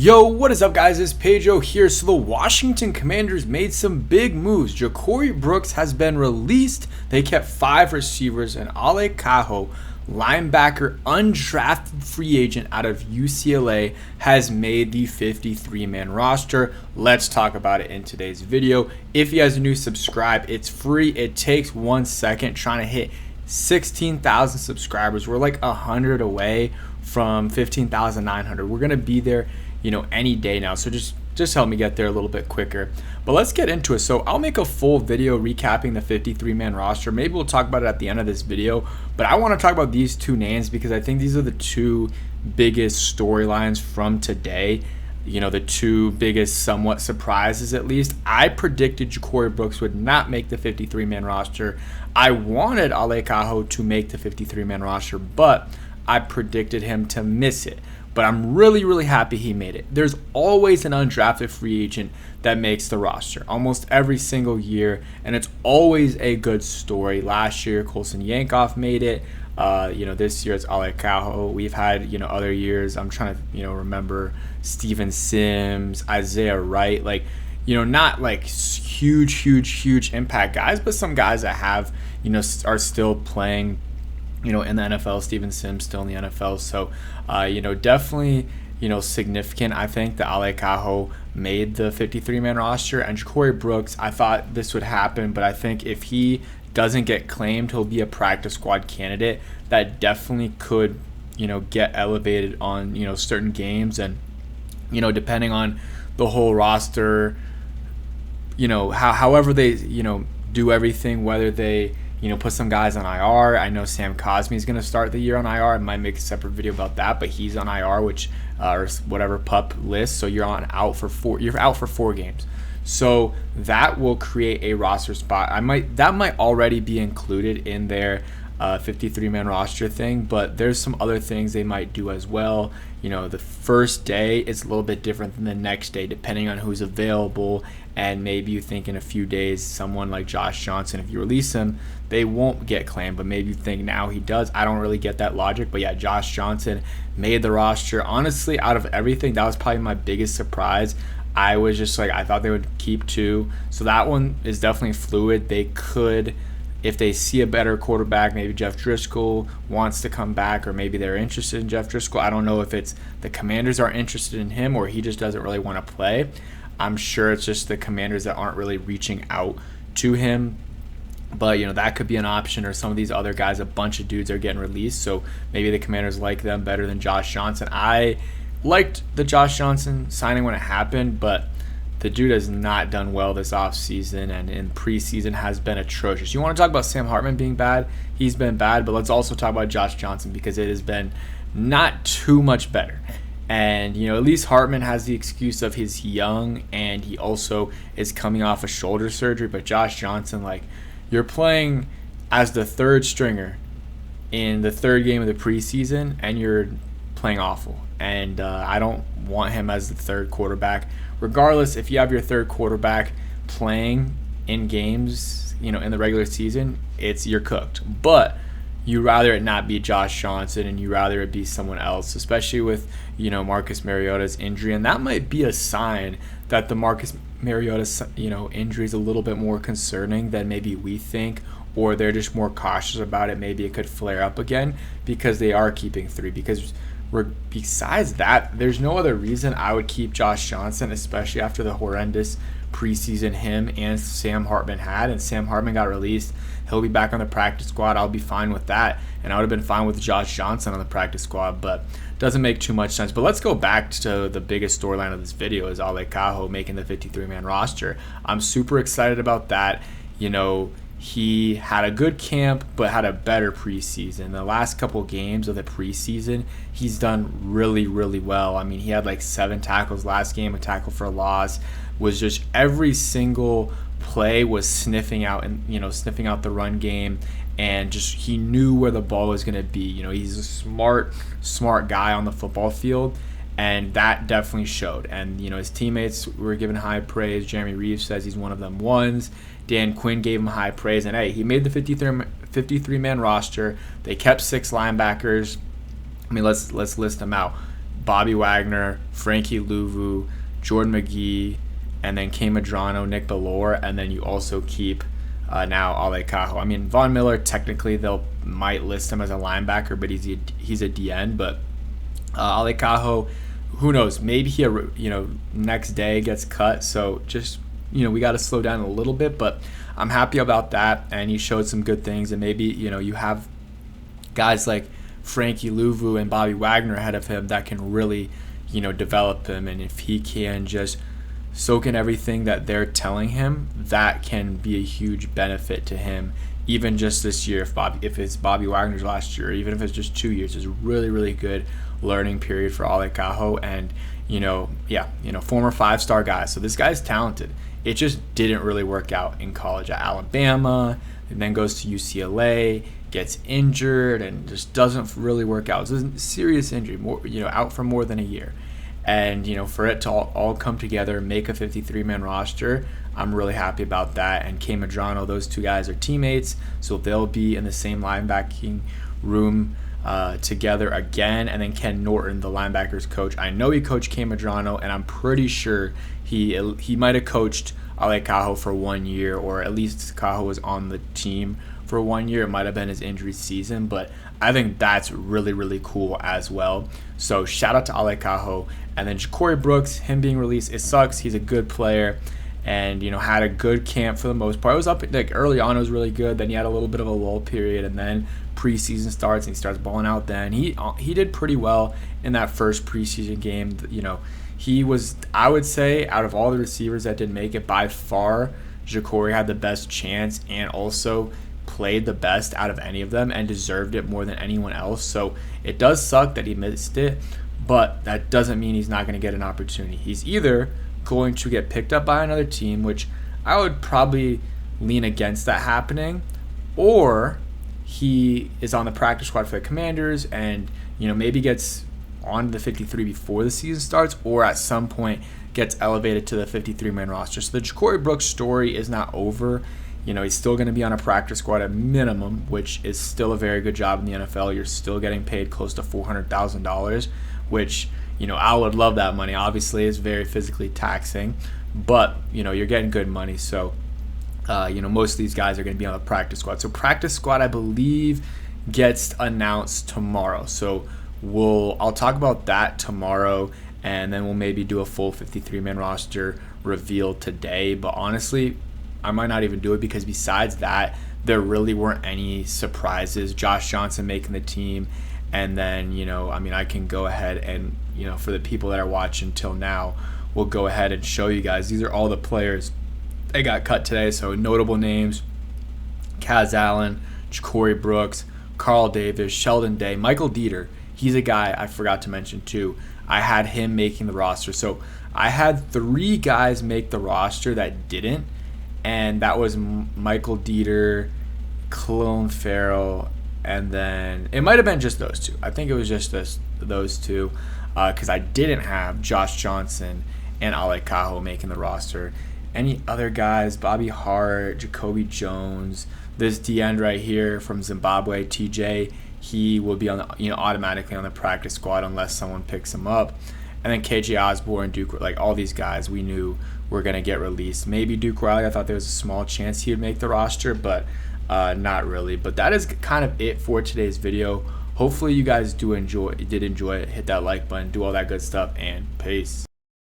Yo, what is up, guys? It's Pedro here. So the Washington Commanders made some big moves. Ja'Cory Brooks has been released. They kept 5 receivers, and Kaho, linebacker, undrafted free agent out of UCLA, has made the 53-man roster. Let's talk about it in today's video. If you guys are new, subscribe. It's free. It takes 1 second. Trying to hit 16,000 subscribers. We're like 100 away from 15,900. We're gonna be there, any day now. So just help me get there a little bit quicker. But let's get into it. So I'll make a full video recapping the 53-man roster. Maybe we'll talk about it at the end of this video. But I want to talk about these two names because I think these are the two biggest storylines from today. The two biggest somewhat surprises, at least. I predicted Ja'Cory Brooks would not make the 53-man roster. I wanted Kaho to make the 53-man roster, but I predicted him to miss it. But I'm really, really happy he made it. There's always an undrafted free agent that makes the roster, almost every single year, and it's always a good story. Last year, Colson Yankoff made it. This year it's Kaho. We've had, other years. I'm trying to, remember Steven Sims, Isaiah Wright, not like huge impact guys, but some guys that have, are still playing, in the NFL. Steven Sims still in the NFL. So, definitely, significant. I think that Kaho made the 53-man roster, and Ja'Cory Brooks, I thought this would happen, but I think if he doesn't get claimed, he'll be a practice squad candidate that definitely could, get elevated on, certain games. And, depending on the whole roster, however they, do everything, whether they, put some guys on IR. I know Sam Cosmi is going to start the year on IR. I might make a separate video about that, but he's on IR, which or whatever PUP list. So you're out for 4 games. So that will create a roster spot. That might already be included in their 53-man roster thing, but there's some other things they might do as well. The first day is a little bit different than the next day, depending on who's available. And maybe you think in a few days, someone like Josh Johnson, if you release him, they won't get claimed. But maybe you think now he does. I don't really get that logic. But yeah, Josh Johnson made the roster. Honestly, out of everything, that was probably my biggest surprise. I was just I thought they would keep 2. So that one is definitely fluid. They could, if they see a better quarterback, maybe Jeff Driscoll wants to come back, or maybe they're interested in Jeff Driscoll. I don't know if it's the Commanders are interested in him or he just doesn't really want to play. I'm sure it's just the Commanders that aren't really reaching out to him. But, that could be an option, or some of these other guys, a bunch of dudes are getting released. So maybe the Commanders like them better than Josh Johnson. I liked the Josh Johnson signing when it happened, but the dude has not done well this offseason, and in preseason has been atrocious. You want to talk about Sam Hartman being bad? He's been bad, but let's also talk about Josh Johnson because it has been not too much better. And, at least Hartman has the excuse of he's young and he also is coming off a shoulder surgery. But Josh Johnson, you're playing as the third stringer in the third game of the preseason and you're playing awful. And I don't want him as the third quarterback. Regardless, if you have your third quarterback playing in games, in the regular season, you're cooked. But you rather it not be Josh Johnson, and you rather it be someone else, especially with, Marcus Mariota's injury. And that might be a sign that the Marcus Mariota's, injury is a little bit more concerning than maybe we think, or they're just more cautious about it. Maybe it could flare up again because they are keeping 3. Because besides that, there's no other reason I would keep Josh Johnson, especially after the horrendous preseason him and Sam Hartman had. And Sam Hartman got released. He'll be back on the practice squad. I'll be fine with that. And I would have been fine with Josh Johnson on the practice squad, but doesn't make too much sense. But let's go back to the biggest storyline of this video is Kaho making the 53-man roster. I'm super excited about that. He had a good camp, but had a better preseason. The last couple games of the preseason, he's done really, really well. I mean, he had 7 tackles last game, a tackle for a loss. Was just every single play was sniffing out the run game, and just he knew where the ball was going to be. He's a smart guy on the football field, and that definitely showed. And his teammates were given high praise. Jeremy Reeves says he's one of them ones. Dan Quinn gave him high praise, and hey, he made the 53-man roster. They kept 6 linebackers. I mean, let's list them out. Bobby Wagner, Frankie Louvu, Jordan McGee, and then Kay Medrano, Nick Bellore, and then you also keep now Ale Kaho. I mean, Von Miller, technically they'll might list him as a linebacker, but he's a DN. But Ale Kaho, who knows? Maybe he next day gets cut. So just we got to slow down a little bit. But I'm happy about that, and he showed some good things. And maybe you have guys like Frankie Louvu and Bobby Wagner ahead of him that can really develop him. And if he can just soak in everything that they're telling him, that can be a huge benefit to him, even just this year. If it's Bobby Wagner's last year, even if it's just 2 years, it's a really, really good learning period for Ale Kaho. And former 5-star guy, so this guy's talented. It just didn't really work out in college at Alabama, and then goes to UCLA, gets injured, and just doesn't really work out. It's a serious injury, out for more than a year. And for it to all come together, make a 53-man roster, I'm really happy about that. And Kay Medrano, those two guys are teammates, so they'll be in the same linebacking room together again. And then Ken Norton, the linebackers coach, I know he coached Kay Medrano, and I'm pretty sure he might have coached Ale Kaho for 1 year, or at least Kaho was on the team for 1 year. It might have been his injury season, but I think that's really, really cool as well. So shout out to Ale Kaho. And then Ja'Cory Brooks, him being released, it sucks. He's a good player, and had a good camp for the most part. It was up early on, it was really good. Then he had a little bit of a lull period, and then preseason starts and he starts balling out. Then he did pretty well in that first preseason game. He was, I would say, out of all the receivers that didn't make it, by far Ja'Cory had the best chance and also played the best out of any of them and deserved it more than anyone else. So it does suck that he missed it, but that doesn't mean he's not going to get an opportunity. He's either going to get picked up by another team, which I would probably lean against that happening, or he is on the practice squad for the Commanders and maybe gets on the 53 before the season starts, or at some point gets elevated to the 53-man roster. So the Ja'Cory Brooks story is not over. He's still going to be on a practice squad at minimum, which is still a very good job in the NFL. You're still getting paid close to $400,000, which, I would love that money. Obviously, it's very physically taxing, but, you're getting good money. So, most of these guys are going to be on the practice squad. So practice squad, I believe, gets announced tomorrow. So I'll talk about that tomorrow, and then we'll maybe do a full 53-man roster reveal today. But honestly, I might not even do it, because besides that, there really weren't any surprises. Josh Johnson making the team, and then, I can go ahead and, for the people that are watching till now, we'll go ahead and show you guys. These are all the players that got cut today. So notable names: Kaz Allen, Ja'Cory Brooks, Carl Davis, Sheldon Day, Michael Dieter. He's a guy I forgot to mention too. I had him making the roster. So I had 3 guys make the roster that didn't, and that was Michael Dieter, Clone Farrell, and then it might have been just those 2. I think it was just those 2, because I didn't have Josh Johnson and Ale Kaho making the roster. Any other guys? Bobby Hart, Jacoby Jones, this D end right here from Zimbabwe, TJ. He will be on the, automatically on the practice squad unless someone picks him up. And then KJ Osborne, Duke, all these guys we knew were going to get released. Maybe Duke Riley, I thought there was a small chance he would make the roster, but not really. But that is kind of it for today's video. Hopefully you guys did enjoy it. Hit that like button, do all that good stuff, and peace.